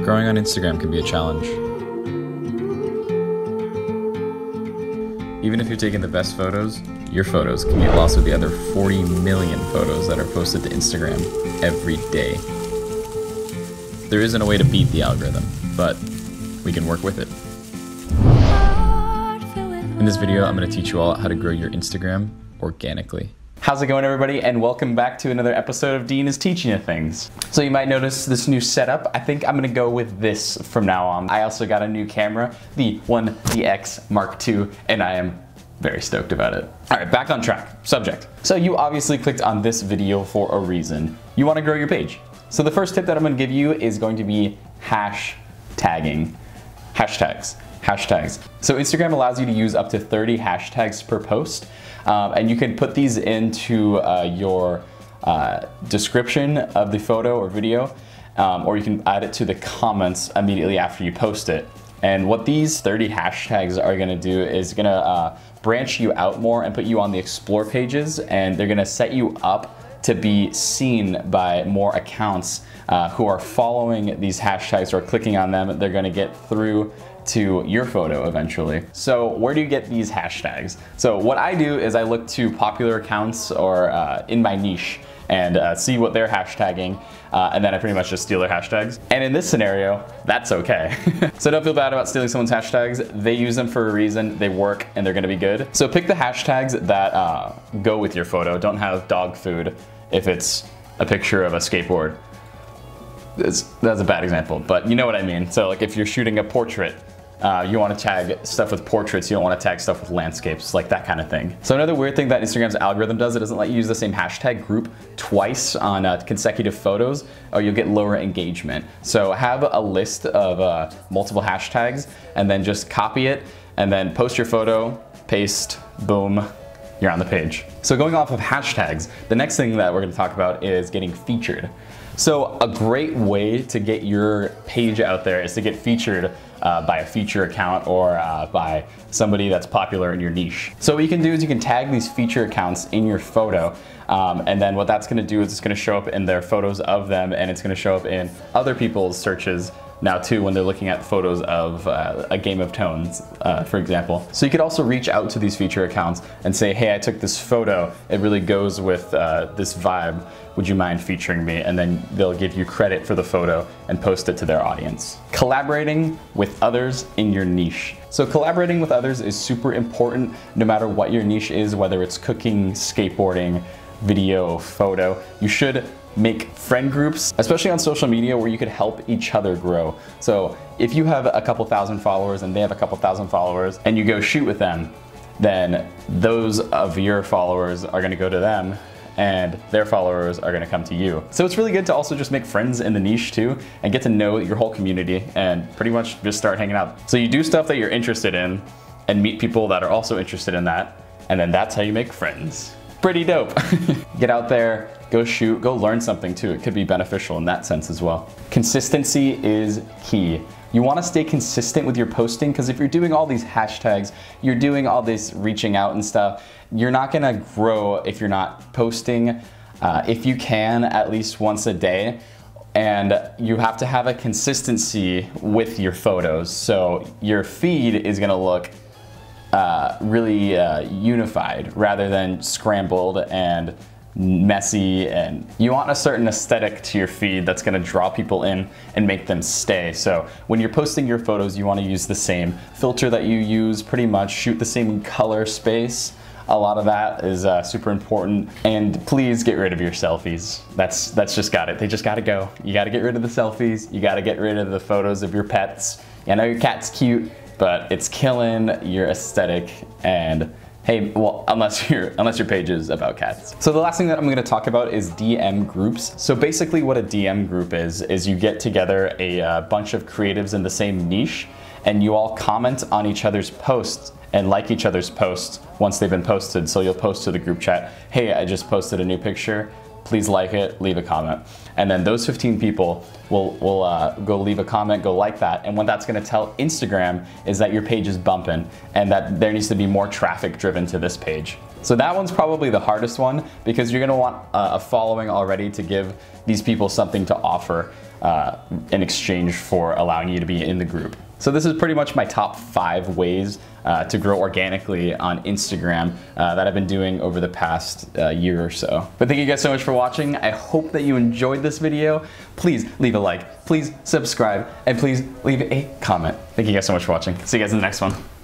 Growing on Instagram can be a challenge. Even if you're taking the best photos, your photos can get lost with the other 40 million photos that are posted to Instagram every day. There isn't a way to beat the algorithm, but we can work with it. In this video, I'm going to teach you all how to grow your Instagram organically. How's it going, everybody, and welcome back to another episode of Dean is Teaching You Things. So you might notice this new setup. I think I'm gonna go with this from now on. I also got a new camera, the 1DX Mark II, and I am very stoked about it. All right, back on track. Subject. So you obviously clicked on this video for a reason. You wanna grow your page. So the first tip that I'm gonna give you is going to be hashtagging. Hashtags. So Instagram allows you to use up to 30 hashtags per post, and you can put these into your description of the photo or video, or you can add it to the comments immediately after you post it. And what these 30 hashtags are gonna do is gonna branch you out more and put you on the explore pages, and they're gonna set you up to be seen by more accounts who are following these hashtags or clicking on them. They're gonna get through to your photo eventually. So where do you get these hashtags? So what I do is I look to popular accounts or in my niche and see what they're hashtagging, and then I pretty much just steal their hashtags. And in this scenario, that's okay. So don't feel bad about stealing someone's hashtags. They use them for a reason, they work, and they're gonna be good. So pick the hashtags that go with your photo. Don't have dog food if it's a picture of a skateboard. That's a bad example, but you know what I mean. So like if you're shooting a portrait, you want to tag stuff with portraits, you don't want to tag stuff with landscapes, like that kind of thing. So another weird thing that Instagram's algorithm does, it doesn't let you use the same hashtag group twice on consecutive photos, or you'll get lower engagement. So have a list of multiple hashtags and then just copy it and then post your photo, paste, boom, you're on the page. So going off of hashtags, the next thing that we're going to talk about is getting featured. So a great way to get your page out there is to get featured by a feature account or by somebody that's popular in your niche. So what you can do is you can tag these feature accounts in your photo, and then what that's gonna do is it's gonna show up in their photos of them, and it's gonna show up in other people's searches now too when they're looking at photos of a Game of Tones, for example. So you could also reach out to these feature accounts and say, hey, I took this photo, it really goes with this vibe, would you mind featuring me? And then they'll give you credit for the photo and post it to their audience. Collaborating with others in your niche. So collaborating with others is super important no matter what your niche is, whether it's cooking, skateboarding, video, photo. You should make friend groups, especially on social media, where you could help each other grow. So if you have a couple thousand followers and they have a couple thousand followers and you go shoot with them, then those of your followers are gonna go to them and their followers are gonna come to you. So it's really good to also just make friends in the niche too and get to know your whole community and pretty much just start hanging out. So you do stuff that you're interested in and meet people that are also interested in that, and then that's how you make friends. Pretty dope. Get out there, go shoot, go learn something too. It could be beneficial in that sense as well. Consistency is key. You want to stay consistent with your posting, because if you're doing all these hashtags, you're doing all this reaching out and stuff, you're not gonna grow if you're not posting. If you can, at least once a day, and you have to have a consistency with your photos. So your feed is gonna look really unified rather than scrambled and messy, and you want a certain aesthetic to your feed that's gonna draw people in and make them stay. So when you're posting your photos, you wanna use the same filter that you use, pretty much shoot the same color space. A lot of that is super important. And please get rid of your selfies. That's just got it. They just gotta go. You gotta get rid of the selfies. You gotta get rid of the photos of your pets. I know your cat's cute, but it's killing your aesthetic. And hey, well, unless your page is about cats. So the last thing that I'm gonna talk about is Diem Groups. So basically what a Diem group is you get together a bunch of creatives in the same niche, and you all comment on each other's posts and like each other's posts once they've been posted. So you'll post to the group chat, hey, I just posted a new picture, please like it, leave a comment. And then those 15 people will go leave a comment, go like that. And what that's gonna tell Instagram is that your page is bumping and that there needs to be more traffic driven to this page. So that one's probably the hardest one because you're gonna want a following already to give these people something to offer in exchange for allowing you to be in the group. So this is pretty much my top 5 ways to grow organically on Instagram that I've been doing over the past year or so. But thank you guys so much for watching. I hope that you enjoyed this video. Please leave a like, please subscribe, and please leave a comment. Thank you guys so much for watching. See you guys in the next one.